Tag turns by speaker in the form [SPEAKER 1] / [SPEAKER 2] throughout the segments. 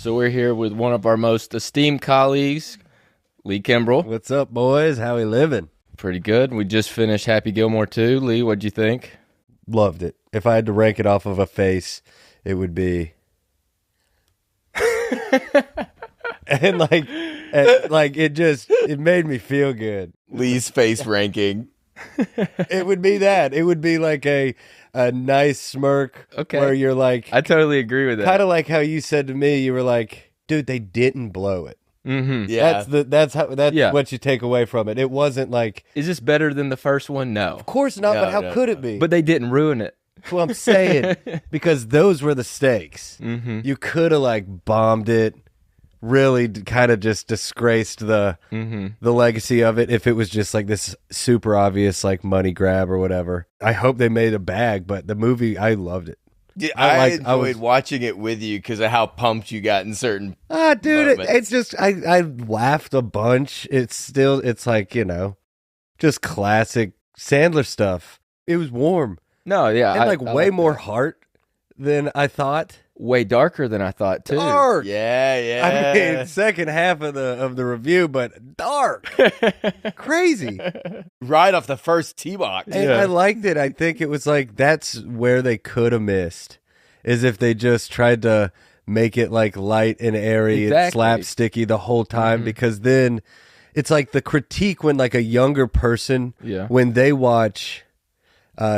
[SPEAKER 1] So we're here with one of our most esteemed colleagues, Lee Kimbrell.
[SPEAKER 2] What's up, boys? How we living?
[SPEAKER 1] Pretty good. We just finished Happy Gilmore 2. Lee, what'd you think?
[SPEAKER 2] Loved it. If I had to rank it off of a face, it would be... and it made me feel good.
[SPEAKER 3] Lee's face ranking.
[SPEAKER 2] It would be that. It would be like a nice smirk where you're like...
[SPEAKER 1] I totally agree with that.
[SPEAKER 2] Kind of like how you said to me, you were like, dude, they didn't blow it.
[SPEAKER 1] Mm-hmm.
[SPEAKER 3] Yeah.
[SPEAKER 2] That's what you take away from it. It wasn't like...
[SPEAKER 1] Is this better than the first one? No.
[SPEAKER 2] Of course not, but how could it be?
[SPEAKER 1] But they didn't ruin it.
[SPEAKER 2] That's what I'm saying. Because those were the stakes.
[SPEAKER 1] Mm-hmm.
[SPEAKER 2] You could have like bombed it, really kind of just disgraced the legacy of it if it was just like this super obvious like money grab or whatever. I hope they made a bag, but the movie, I loved it.
[SPEAKER 3] Yeah, I enjoyed watching it with you because of how pumped you got in certain
[SPEAKER 2] dude, it's just I laughed a bunch. It's like, just classic Sandler stuff. It was warm.
[SPEAKER 1] No, yeah.
[SPEAKER 2] And way more heart than I thought.
[SPEAKER 1] Way darker than I thought, too.
[SPEAKER 2] Dark.
[SPEAKER 3] Yeah.
[SPEAKER 2] I mean, second half of the review, but dark. Crazy.
[SPEAKER 3] Right off the first tee box.
[SPEAKER 2] And I liked it. I think it was like that's where they could have missed, is if they just tried to make it like light and airy and slapsticky the whole time, because then it's like the critique when like a younger person, when they watch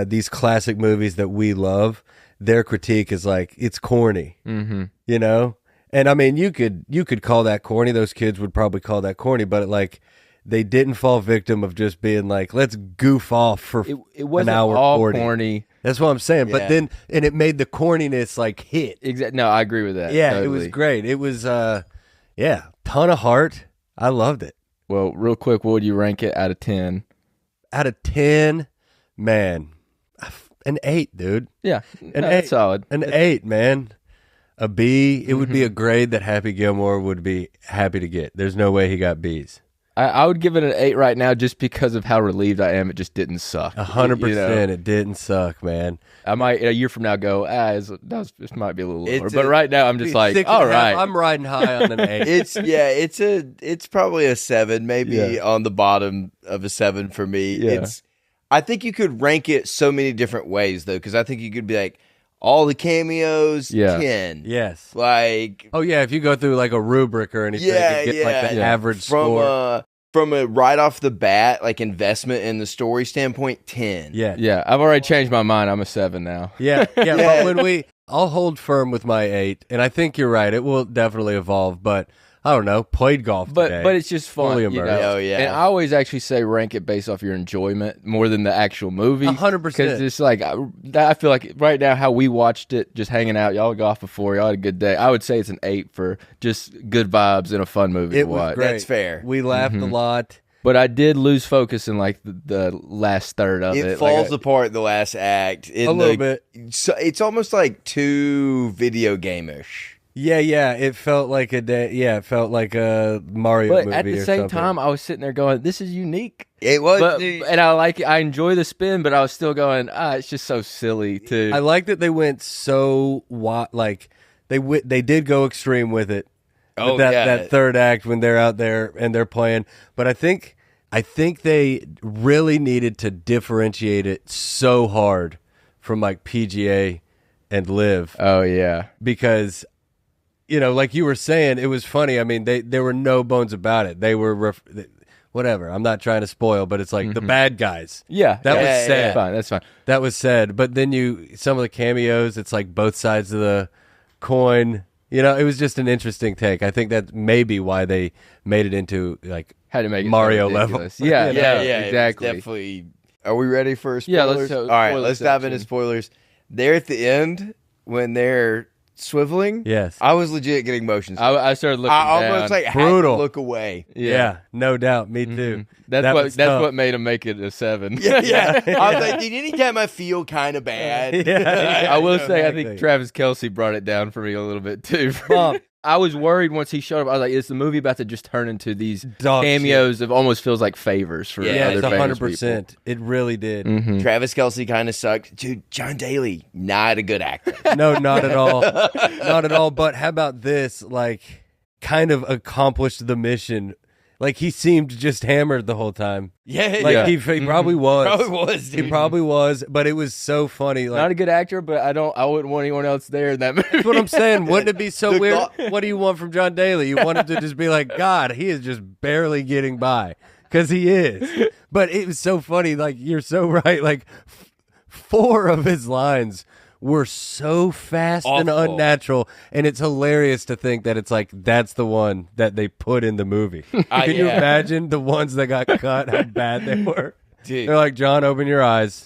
[SPEAKER 2] these classic movies that we love, their critique is like, it's corny, And I mean, you could call that corny. Those kids would probably call that corny, but they didn't fall victim of just being like, let's goof off for
[SPEAKER 1] it wasn't
[SPEAKER 2] an hour
[SPEAKER 1] all
[SPEAKER 2] 40.
[SPEAKER 1] Corny.
[SPEAKER 2] That's what I'm saying. Yeah. But then, and it made the corniness like hit.
[SPEAKER 1] Exactly. No, I agree with that.
[SPEAKER 2] Yeah,
[SPEAKER 1] totally.
[SPEAKER 2] It was great. It was, ton of heart. I loved it.
[SPEAKER 1] Well, real quick, what would you rank it out of 10?
[SPEAKER 2] Out of 10, man, an 8, dude.
[SPEAKER 1] Yeah,
[SPEAKER 2] that's
[SPEAKER 1] solid.
[SPEAKER 2] An 8, man. A B. It would be a grade that Happy Gilmore would be happy to get. There's no way he got B's.
[SPEAKER 1] I would give it an 8 right now just because of how relieved I am. It just didn't suck.
[SPEAKER 2] 100%. It didn't suck, man.
[SPEAKER 1] I might a year from now go, this might be a little lower. But right now I'm just like, all right.
[SPEAKER 2] I'm riding high on an 8.
[SPEAKER 3] It's probably a 7, maybe on the bottom of a 7 for me.
[SPEAKER 1] Yeah.
[SPEAKER 3] I think you could rank it so many different ways though, because I think you could be like, all the cameos, 10.
[SPEAKER 2] Yes.
[SPEAKER 3] Like,
[SPEAKER 2] oh yeah, if you go through like a rubric or anything, and get like the average score.
[SPEAKER 3] From a right off the bat, like investment in the story standpoint, 10.
[SPEAKER 1] Yeah. I've already changed my mind. I'm a 7 now.
[SPEAKER 2] Yeah. But I'll hold firm with my 8, and I think you're right. It will definitely evolve, but I don't know. Played golf today.
[SPEAKER 1] But it's just fun.
[SPEAKER 2] Fully
[SPEAKER 1] You
[SPEAKER 2] immersed.
[SPEAKER 1] know?
[SPEAKER 3] Oh, yeah.
[SPEAKER 1] And I always actually say rank it based off your enjoyment more than the actual movie.
[SPEAKER 2] 100%.
[SPEAKER 1] Because it's like, I feel like right now how we watched it, just hanging out, y'all got off before, y'all had a good day. I would say it's an 8 for just good vibes and a fun movie to watch.
[SPEAKER 2] Was great.
[SPEAKER 3] That's fair.
[SPEAKER 2] We laughed a lot.
[SPEAKER 1] But I did lose focus in like the last third of it.
[SPEAKER 3] It falls apart in the last act.
[SPEAKER 2] A little bit.
[SPEAKER 3] So it's almost like too video game-ish.
[SPEAKER 2] Yeah. It felt like it felt like a Mario movie.
[SPEAKER 1] But at the same time, I was sitting there going, "This is unique."
[SPEAKER 3] It was,
[SPEAKER 1] and I like it. I enjoy the spin, but I was still going, it's just so silly too.
[SPEAKER 2] I like that they went so like they did go extreme with it.
[SPEAKER 3] Oh,
[SPEAKER 2] that third act when they're out there and they're playing, but I think they really needed to differentiate it so hard from like PGA and Live.
[SPEAKER 1] Oh yeah,
[SPEAKER 2] because like you were saying, it was funny. I mean, there were no bones about it. They were whatever. I'm not trying to spoil, but it's like the bad guys.
[SPEAKER 1] Yeah,
[SPEAKER 2] that was sad.
[SPEAKER 1] That's fine.
[SPEAKER 2] That was sad. But then some of the cameos, it's like both sides of the coin. It was just an interesting take. I think that may be why they made it into like
[SPEAKER 1] had to make it
[SPEAKER 2] Mario
[SPEAKER 1] so
[SPEAKER 2] level.
[SPEAKER 1] Yeah,
[SPEAKER 3] exactly.
[SPEAKER 1] Definitely.
[SPEAKER 3] Are we ready for spoilers?
[SPEAKER 1] Yeah, let's
[SPEAKER 3] all right, let's dive into spoilers. There at the end when they're swiveling.
[SPEAKER 2] Yes,
[SPEAKER 3] I was legit getting motion sick.
[SPEAKER 1] I started looking.
[SPEAKER 3] I almost
[SPEAKER 1] down.
[SPEAKER 3] had
[SPEAKER 2] Brutal.
[SPEAKER 3] to look away.
[SPEAKER 2] Yeah, no doubt. Me too.
[SPEAKER 1] That's what made him make it a 7.
[SPEAKER 3] Yeah. I was like, dude, anytime I feel kind of bad.
[SPEAKER 1] I will say, I think Travis Kelce brought it down for me a little bit too.
[SPEAKER 2] Mom,
[SPEAKER 1] I was worried once he showed up. I was like, is the movie about to just turn into these
[SPEAKER 2] Dog
[SPEAKER 1] cameos
[SPEAKER 2] shit.
[SPEAKER 1] of almost feels like favors for
[SPEAKER 2] Yeah,
[SPEAKER 1] other
[SPEAKER 2] it's
[SPEAKER 1] famous
[SPEAKER 2] 100%.
[SPEAKER 1] people?
[SPEAKER 2] It really did.
[SPEAKER 3] Travis Kelce kind of sucked. Dude, John Daly, not a good actor.
[SPEAKER 2] No, not at all. Not at all. But how about this? Like, kind of accomplished the mission. Like, he seemed just hammered the whole time.
[SPEAKER 3] Yeah,
[SPEAKER 2] Like,
[SPEAKER 3] yeah.
[SPEAKER 2] he probably was.
[SPEAKER 3] Probably was, dude.
[SPEAKER 2] He probably was, but it was so funny. Like,
[SPEAKER 1] Not a good actor, but I wouldn't want anyone else there in that movie.
[SPEAKER 2] that's what I'm saying. Wouldn't it be so
[SPEAKER 3] The
[SPEAKER 2] weird?
[SPEAKER 3] thought-
[SPEAKER 2] What do you want from John Daly? You want him to just be like, God, he is just barely getting by. Because he is. But it was so funny. Like, you're so right. Like, 4 of his lines were so fast and
[SPEAKER 3] Awful.
[SPEAKER 2] unnatural, and it's hilarious to think that it's like that's the one that they put in the movie. Can you
[SPEAKER 3] yeah.
[SPEAKER 2] imagine the ones that got cut, how bad they were?
[SPEAKER 3] Dude.
[SPEAKER 2] They're like, John, open your eyes.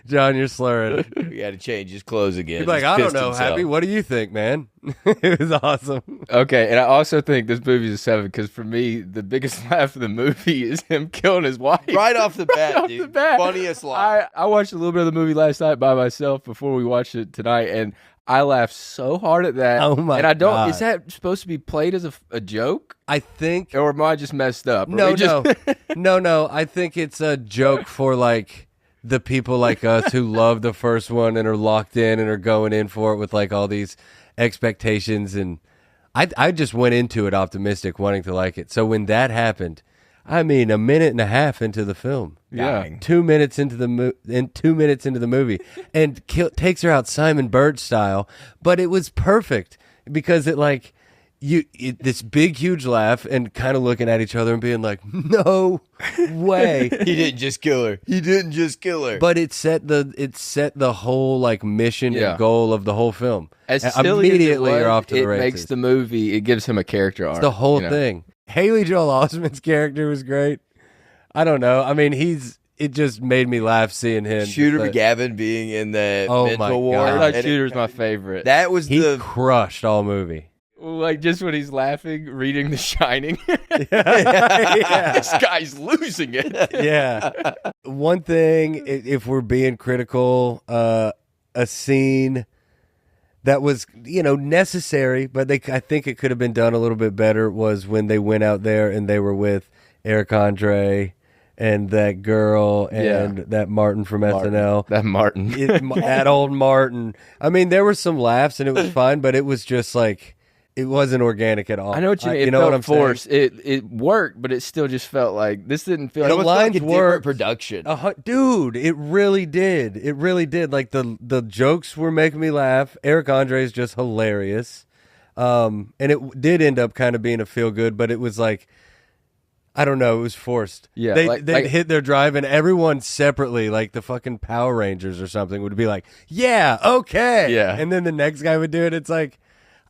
[SPEAKER 2] John, you're slurring.
[SPEAKER 3] We got to change his clothes again.
[SPEAKER 2] He's like,
[SPEAKER 3] He's
[SPEAKER 2] I don't
[SPEAKER 3] pissed
[SPEAKER 2] know,
[SPEAKER 3] himself.
[SPEAKER 2] Happy. What do you think, man? It was awesome.
[SPEAKER 1] Okay, and I also think this movie's a 7 because for me, the biggest laugh of the movie is him killing his wife.
[SPEAKER 3] Right off the bat,
[SPEAKER 1] off
[SPEAKER 3] dude.
[SPEAKER 1] the bat.
[SPEAKER 3] Funniest line.
[SPEAKER 1] I watched a little bit of the movie last night by myself before we watched it tonight, and I laughed so hard at that.
[SPEAKER 2] Oh, my
[SPEAKER 1] And I don't.
[SPEAKER 2] God.
[SPEAKER 1] Is that supposed to be played as a joke,
[SPEAKER 2] I think
[SPEAKER 1] or am I just messed up? Are
[SPEAKER 2] No,
[SPEAKER 1] we just-
[SPEAKER 2] no. I think it's a joke for like the people like us who love the first one and are locked in and are going in for it with like all these expectations. And I just went into it optimistic, wanting to like it. So when that happened, I mean, a minute and a half into the film,
[SPEAKER 1] Yeah.
[SPEAKER 2] 2 minutes into the 2 minutes into the movie, and takes her out Simon Bird style. But it was perfect because it like. This big huge laugh and kind of looking at each other and being like, no way.
[SPEAKER 3] He didn't just kill her. He didn't just kill her.
[SPEAKER 2] But it set the whole like mission
[SPEAKER 1] Yeah.
[SPEAKER 2] and goal of the whole film.
[SPEAKER 1] As
[SPEAKER 2] And
[SPEAKER 1] silly
[SPEAKER 2] immediately
[SPEAKER 1] as it was,
[SPEAKER 2] you're off to the
[SPEAKER 1] it
[SPEAKER 2] races.
[SPEAKER 1] makes the movie. It gives him a character arc.
[SPEAKER 2] It's the whole
[SPEAKER 1] you know?
[SPEAKER 2] thing. Haley Joel Osment's character was great. I don't know. I mean, it just made me laugh seeing him.
[SPEAKER 3] Shooter
[SPEAKER 2] But
[SPEAKER 3] McGavin being in the
[SPEAKER 2] Oh my
[SPEAKER 3] mental ward.
[SPEAKER 2] God.
[SPEAKER 1] I thought
[SPEAKER 3] And
[SPEAKER 1] Shooter's my favorite.
[SPEAKER 3] That was
[SPEAKER 2] he
[SPEAKER 3] the
[SPEAKER 2] crushed all movie.
[SPEAKER 1] Like just when he's laughing, reading The Shining.
[SPEAKER 2] Yeah.
[SPEAKER 1] This guy's losing it.
[SPEAKER 2] Yeah. One thing, if we're being critical, a scene that was, necessary, but I think it could have been done a little bit better, was when they went out there and they were with Eric Andre and that girl and that Martin from SNL.
[SPEAKER 1] That Martin.
[SPEAKER 2] That old Martin. I mean, there were some laughs and it was fine, but it was just like, it wasn't organic at all.
[SPEAKER 1] I know what you mean. It
[SPEAKER 2] know
[SPEAKER 1] felt
[SPEAKER 2] what I'm
[SPEAKER 1] forced.
[SPEAKER 2] saying?
[SPEAKER 1] It worked, but it still just felt like this didn't feel
[SPEAKER 3] it
[SPEAKER 1] like
[SPEAKER 3] was
[SPEAKER 2] lines
[SPEAKER 3] like a
[SPEAKER 2] worked.
[SPEAKER 3] different production.
[SPEAKER 2] Dude, it really did. It really did. Like the jokes were making me laugh. Eric Andre is just hilarious. And it did end up kind of being a feel good, but it was like, I don't know, it was forced.
[SPEAKER 1] Yeah,
[SPEAKER 2] They
[SPEAKER 1] like-
[SPEAKER 2] hit their drive and everyone separately, like the fucking Power Rangers or something, would be like, yeah, okay.
[SPEAKER 1] Yeah.
[SPEAKER 2] And then the next guy would do it. It's like,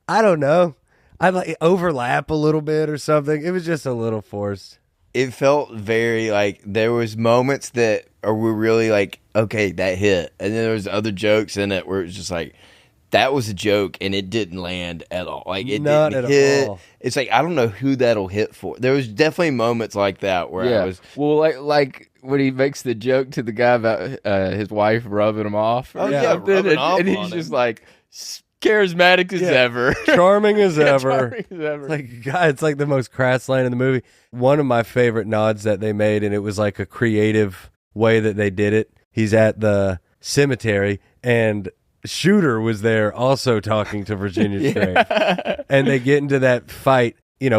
[SPEAKER 2] I don't know. I like overlap a little bit or something. It was just a little forced.
[SPEAKER 3] It felt very like there was moments that were really like, okay, that hit. And then there was other jokes in it where it was just like, that was a joke and it didn't land at all. Like it
[SPEAKER 2] Not
[SPEAKER 3] didn't
[SPEAKER 2] at
[SPEAKER 3] hit.
[SPEAKER 2] all.
[SPEAKER 3] It's like, I don't know who that'll hit for. There was definitely moments like that where I was,
[SPEAKER 1] well, like when he makes the joke to the guy about his wife rubbing him off.
[SPEAKER 3] Oh,
[SPEAKER 1] or
[SPEAKER 3] yeah,
[SPEAKER 1] something,
[SPEAKER 3] rubbing off
[SPEAKER 1] and he's
[SPEAKER 3] on
[SPEAKER 1] just
[SPEAKER 3] him.
[SPEAKER 1] like charismatic as ever.
[SPEAKER 2] Charming as ever.
[SPEAKER 1] Charming as ever.
[SPEAKER 2] It's like, God, it's like the most crass line in the movie. One of my favorite nods that they made, and it was like a creative way that they did it. He's at the cemetery, and Shooter was there also talking to Virginia's grave. And they get into that fight.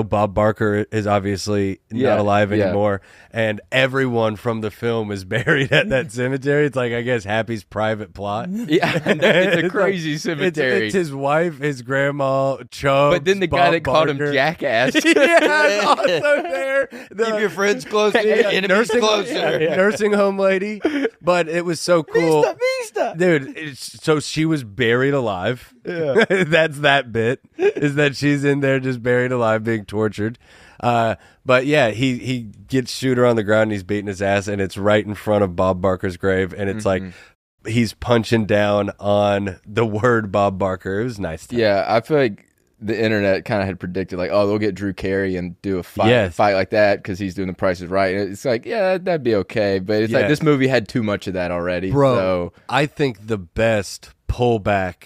[SPEAKER 2] Bob Barker is obviously not alive anymore, and everyone from the film is buried at that cemetery. It's like, I guess, Happy's private plot.
[SPEAKER 1] Yeah, it's a crazy
[SPEAKER 2] It's
[SPEAKER 1] cemetery.
[SPEAKER 2] It's his wife, his grandma, Chubb.
[SPEAKER 1] but then the guy that called him jackass.
[SPEAKER 2] yeah, it's also there.
[SPEAKER 3] keep your friends close, enemies
[SPEAKER 2] nursing,
[SPEAKER 3] closer.
[SPEAKER 2] nursing home lady. But it was so cool.
[SPEAKER 3] Vista.
[SPEAKER 2] Dude, so she was buried alive. Yeah. That's that bit, is that she's in there just buried alive being tortured. But yeah, he gets Shooter on the ground and he's beating his ass, and it's right in front of Bob Barker's grave, and it's like he's punching down on the word Bob Barker. It was nice.
[SPEAKER 1] Yeah, I feel like the internet kind of had predicted, like, oh, they'll get Drew Carey and do a fight like that because he's doing The Price is Right. And it's like, yeah, that'd be okay. But it's like this movie had too much of that already.
[SPEAKER 2] Bro,
[SPEAKER 1] So.
[SPEAKER 2] I think the best pullback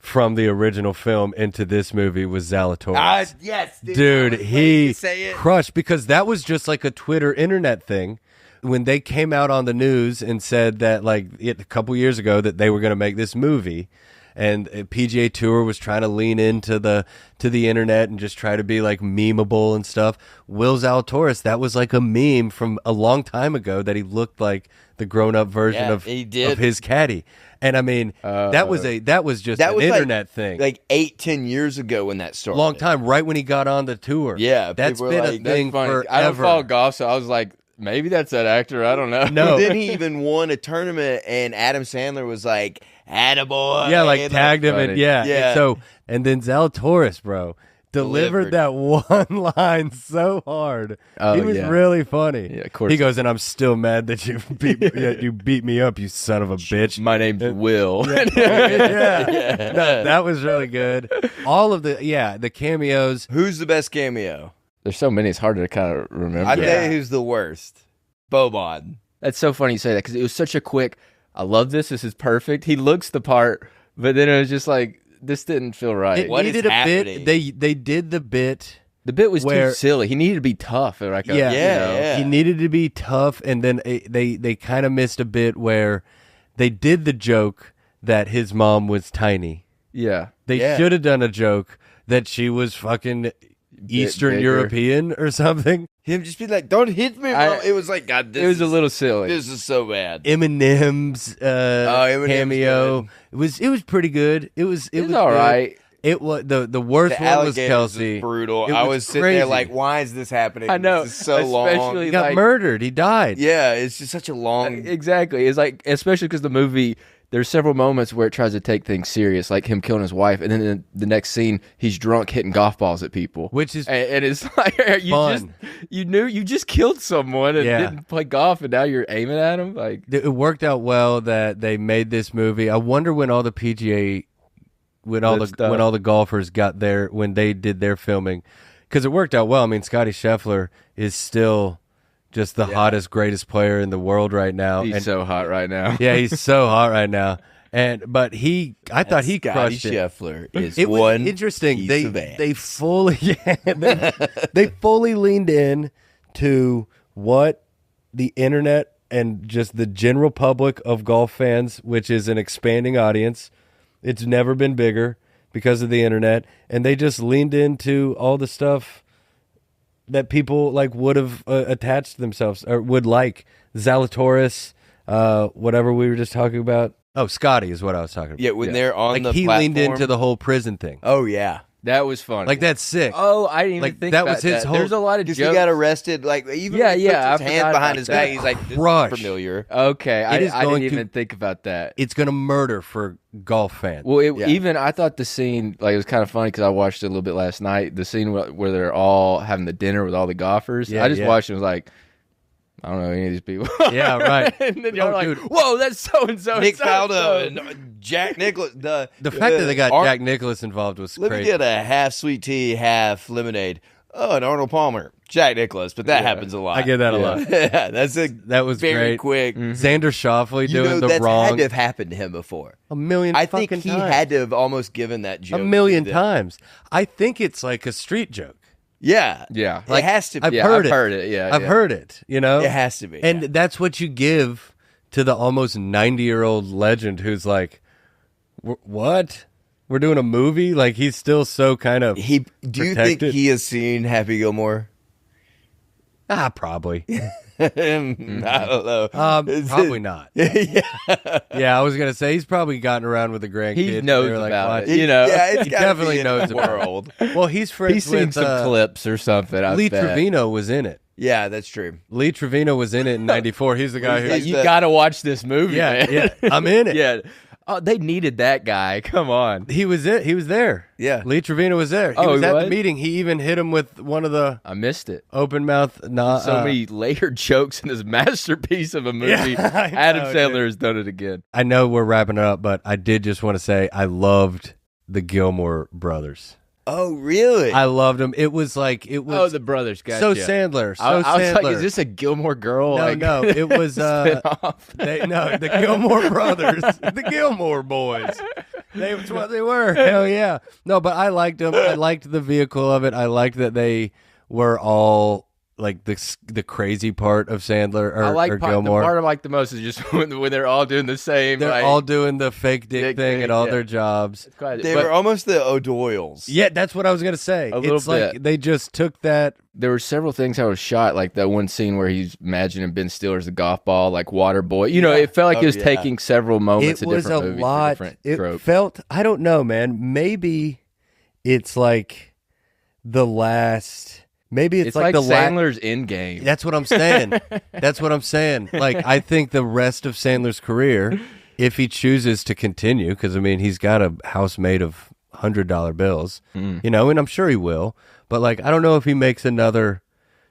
[SPEAKER 2] from the original film into this movie was Zalatoris.
[SPEAKER 3] Yes,
[SPEAKER 2] dude, he crushed, because that was just like a Twitter internet thing. When they came out on the news and said that, like, a couple years ago, that they were going to make this movie, and PGA Tour was trying to lean into the internet and just try to be like memeable and stuff. Will Zalatoris, that was like a meme from a long time ago, that he looked like the grown-up version of his caddy. And I mean, that was just an internet thing.
[SPEAKER 3] Like 8-10 years ago when that started.
[SPEAKER 2] Long time, right when he got on the tour.
[SPEAKER 3] Yeah.
[SPEAKER 2] That's been a thing forever.
[SPEAKER 1] I don't follow golf, so I was like, maybe that's that actor. I don't know.
[SPEAKER 2] No.
[SPEAKER 3] Then he even won a tournament, and Adam Sandler was like, "Attaboy."
[SPEAKER 2] Yeah, like tagged him. And
[SPEAKER 3] yeah.
[SPEAKER 2] And then Zalatoris, bro, delivered that one line so hard. He was really funny.
[SPEAKER 1] Yeah, of course.
[SPEAKER 2] He goes, and I'm still mad that you beat me up, you son of a bitch.
[SPEAKER 1] My name's Will.
[SPEAKER 2] Yeah. No, that was really good. All of the cameos.
[SPEAKER 3] Who's the best cameo?
[SPEAKER 1] There's so many, it's hard to kind of remember.
[SPEAKER 3] I tell you who's the worst. Boban.
[SPEAKER 1] That's so funny you say that, because it was such a quick, I love this is perfect. He looks the part, but then it was just like, this didn't feel right.
[SPEAKER 3] What
[SPEAKER 2] needed
[SPEAKER 3] is
[SPEAKER 2] a
[SPEAKER 3] happening?
[SPEAKER 2] bit. They did the bit.
[SPEAKER 1] The bit was too silly. He needed to be tough. Like
[SPEAKER 2] He needed to be tough, and then they kind of missed a bit where they did the joke that his mom was tiny.
[SPEAKER 1] Yeah.
[SPEAKER 2] They should have done a joke that she was fucking Eastern European or something.
[SPEAKER 3] Him just be like, "Don't hit me, Mom." It was like, God,
[SPEAKER 1] it was a little silly.
[SPEAKER 3] This is so bad.
[SPEAKER 2] Eminem's cameo. It was pretty good. It was
[SPEAKER 1] all right.
[SPEAKER 2] It was the worst one was Kelsey.
[SPEAKER 3] Was brutal. I was sitting there like, why is this happening?
[SPEAKER 1] I know.
[SPEAKER 3] This is so long.
[SPEAKER 2] He got murdered. He died.
[SPEAKER 3] Yeah, it's just such a long.
[SPEAKER 1] Exactly. It's like, especially because the movie, there's several moments where it tries to take things serious, like him killing his wife, and then in the next scene, he's drunk hitting golf balls at people,
[SPEAKER 2] which is
[SPEAKER 1] and it's like you just killed someone and didn't play golf, and now you're aiming at him. Like,
[SPEAKER 2] it worked out well that they made this movie. I wonder when all the PGA, when all the golfers got there, when they did their filming, because it worked out well. I mean, Scotty Scheffler is still just the hottest, greatest player in the world right now.
[SPEAKER 1] He's so hot right now.
[SPEAKER 2] Yeah, he's so hot right now. But I thought he crushed it.
[SPEAKER 3] Scheffler is
[SPEAKER 2] it was
[SPEAKER 3] one
[SPEAKER 2] interesting.
[SPEAKER 3] Piece of ass.
[SPEAKER 2] They fully they fully leaned in to what the internet and just the general public of golf fans, which is an expanding audience. It's never been bigger because of the internet, and they just leaned into all the stuff that people like would have attached themselves or would like. Zalatoris, whatever we were just talking about. Oh, Scotty is what I was talking about.
[SPEAKER 3] Yeah, when they're on the
[SPEAKER 2] he
[SPEAKER 3] platform.
[SPEAKER 2] leaned into the whole prison thing.
[SPEAKER 3] Oh yeah,
[SPEAKER 1] that was fun.
[SPEAKER 2] Like, that's sick.
[SPEAKER 1] Oh, I didn't even think
[SPEAKER 2] that
[SPEAKER 1] about
[SPEAKER 2] was his
[SPEAKER 1] that.
[SPEAKER 2] whole.
[SPEAKER 1] There's a lot of jokes.
[SPEAKER 3] He got arrested. Like even when he puts his hand behind his back, he's like, "This is familiar."
[SPEAKER 1] Okay, I didn't even think about that.
[SPEAKER 2] It's gonna murder for golf fans.
[SPEAKER 1] Well, even I thought the scene, like, it was kind of funny because I watched it a little bit last night. The scene where they're all having the dinner with all the golfers. I just watched it and was like, I don't know any of these people.
[SPEAKER 2] Yeah, right.
[SPEAKER 1] And then y'all like, whoa, that's so and so.
[SPEAKER 3] Nick Faldo and Jack Nicklaus. The
[SPEAKER 2] fact that they got Jack Nicklaus involved was crazy.
[SPEAKER 3] Let me get a half sweet tea, half lemonade. Oh, and Arnold Palmer, Jack Nicklaus, but that happens a lot.
[SPEAKER 2] I get that a lot.
[SPEAKER 3] Yeah,
[SPEAKER 2] that was
[SPEAKER 3] very
[SPEAKER 2] great.
[SPEAKER 3] Quick.
[SPEAKER 2] Xander Schauffele doing the
[SPEAKER 3] that's
[SPEAKER 2] wrong.
[SPEAKER 3] Had to have happened to him before.
[SPEAKER 2] A million.
[SPEAKER 3] I think he
[SPEAKER 2] times.
[SPEAKER 3] had to have almost given that joke
[SPEAKER 2] a million times. I think it's like a street joke.
[SPEAKER 3] Yeah,
[SPEAKER 1] like,
[SPEAKER 3] it has to be.
[SPEAKER 2] I've heard
[SPEAKER 1] it. Yeah,
[SPEAKER 2] I've heard it. You know,
[SPEAKER 3] it has to be.
[SPEAKER 2] And that's what you give to the almost 90-year-old legend who's like, "What? We're doing a movie?" Like, he's still so kind of.
[SPEAKER 3] Do you think he has seen Happy Gilmore?
[SPEAKER 2] Probably.
[SPEAKER 3] I don't know.
[SPEAKER 2] Probably not. Yeah, I was gonna say he's probably gotten around with the grandkids.
[SPEAKER 1] He knows about it. You know,
[SPEAKER 3] it's
[SPEAKER 2] he definitely knows
[SPEAKER 3] the
[SPEAKER 2] about
[SPEAKER 3] world.
[SPEAKER 2] Well, he's friends.
[SPEAKER 1] He's seen some clips or something.
[SPEAKER 2] Lee Trevino was in it.
[SPEAKER 3] Yeah, that's true.
[SPEAKER 2] Lee Trevino was in it in '94. He's the guy who
[SPEAKER 1] you got to watch this movie.
[SPEAKER 2] Yeah,
[SPEAKER 1] man.
[SPEAKER 2] yeah, I'm in it.
[SPEAKER 1] Yeah. Oh, they needed that guy. Come on.
[SPEAKER 2] He was it. He was there.
[SPEAKER 3] Yeah.
[SPEAKER 2] Lee Trevino was there. He was at the meeting. He even hit him with one of the.
[SPEAKER 1] I missed it.
[SPEAKER 2] Open mouth.
[SPEAKER 1] So many layered jokes in this masterpiece of a movie. Adam Sandler has done it again.
[SPEAKER 2] I know we're wrapping it up, but I did just want to say I loved the Gilmore brothers.
[SPEAKER 3] Oh, really?
[SPEAKER 2] I loved them. It was like
[SPEAKER 1] Oh, the brothers. Gotcha.
[SPEAKER 2] So Sandler.
[SPEAKER 1] I was like, is this a Gilmore Girl?
[SPEAKER 2] No, it was the Gilmore brothers, the Gilmore boys. That's what they were. Hell yeah. No, but I liked them. I liked the vehicle of it. I liked that they were all like the crazy part of Sandler or Gilmore.
[SPEAKER 1] The part I like the most is just when they're all doing the same.
[SPEAKER 2] They're all doing the fake dick thing at all their jobs.
[SPEAKER 3] They were almost the O'Doyles.
[SPEAKER 2] Yeah, that's what I was going to say. It's like they just took that.
[SPEAKER 1] There were several things I was shot, like that one scene where he's imagining Ben Stiller's a golf ball, like Waterboy. You know, it felt like he was taking several moments of different movies. It was a lot.
[SPEAKER 2] It felt, I don't know, man. Maybe it's like the last... Maybe it's like the
[SPEAKER 1] Sandler's Endgame.
[SPEAKER 2] That's what I'm saying. That's what I'm saying. Like, I think the rest of Sandler's career, if he chooses to continue, because, I mean, he's got a house made of $100 bills, you know, and I'm sure he will. But, like, I don't know if he makes another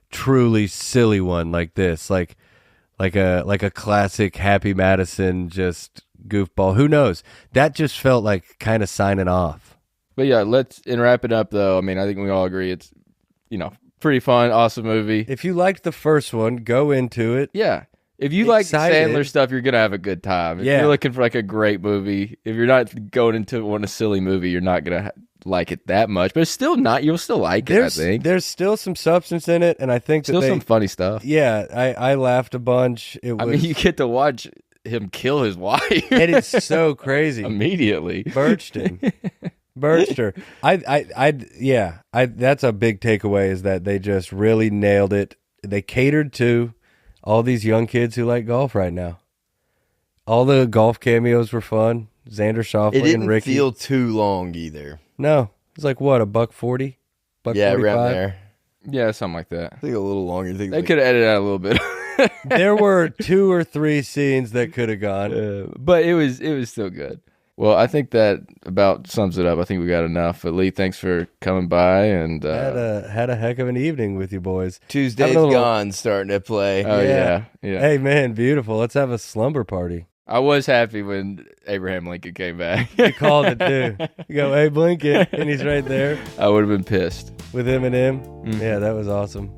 [SPEAKER 2] truly silly one like this, like a classic Happy Madison, just goofball. Who knows? That just felt like kind of signing off.
[SPEAKER 1] But, yeah, and wrap it up, though. I mean, I think we all agree it's, you know, pretty fun, awesome movie.
[SPEAKER 2] If you liked the first one, go into it.
[SPEAKER 1] Yeah. If you like Sandler stuff, you're going to have a good time. If you're looking for like a great movie, if you're not going into a silly movie, you're not going to like it that much. But it's still not, you'll still like it, I think.
[SPEAKER 2] There's still some substance in it, and I think
[SPEAKER 1] still some funny stuff.
[SPEAKER 2] Yeah, I laughed a bunch. I mean,
[SPEAKER 1] you get to watch him kill his wife.
[SPEAKER 2] And it's so crazy.
[SPEAKER 1] Immediately.
[SPEAKER 2] Birchton. Birchster. That's a big takeaway, is that they just really nailed it. They catered to all these young kids who like golf right now. All the golf cameos were fun. Xander Schauffele and Ricky.
[SPEAKER 3] It didn't feel too long either.
[SPEAKER 2] No. It's like, what, $140?
[SPEAKER 3] Yeah, around there.
[SPEAKER 1] Yeah, something like that.
[SPEAKER 3] I think a little longer.
[SPEAKER 1] They could have edited out a little bit.
[SPEAKER 2] There were 2 or 3 scenes that could have gone.
[SPEAKER 1] But it was still good. Well, I think that about sums it up. I think we got enough. But Lee, thanks for coming by, and
[SPEAKER 2] had a heck of an evening with you boys.
[SPEAKER 3] Tuesday's Gone starting to play.
[SPEAKER 1] Oh yeah.
[SPEAKER 2] Hey man, beautiful. Let's have a slumber party.
[SPEAKER 1] I was happy when Abraham Lincoln came back.
[SPEAKER 2] You called it too. You go, hey Lincoln, and he's right there.
[SPEAKER 1] I would have been pissed
[SPEAKER 2] with Eminem. Mm-hmm. Yeah, that was awesome.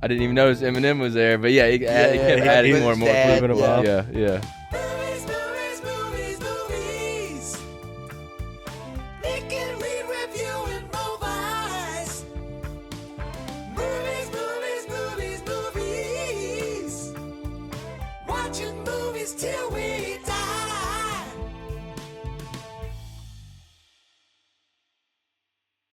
[SPEAKER 1] I didn't even notice Eminem was there, but yeah, he kept adding more and more.
[SPEAKER 2] Yeah.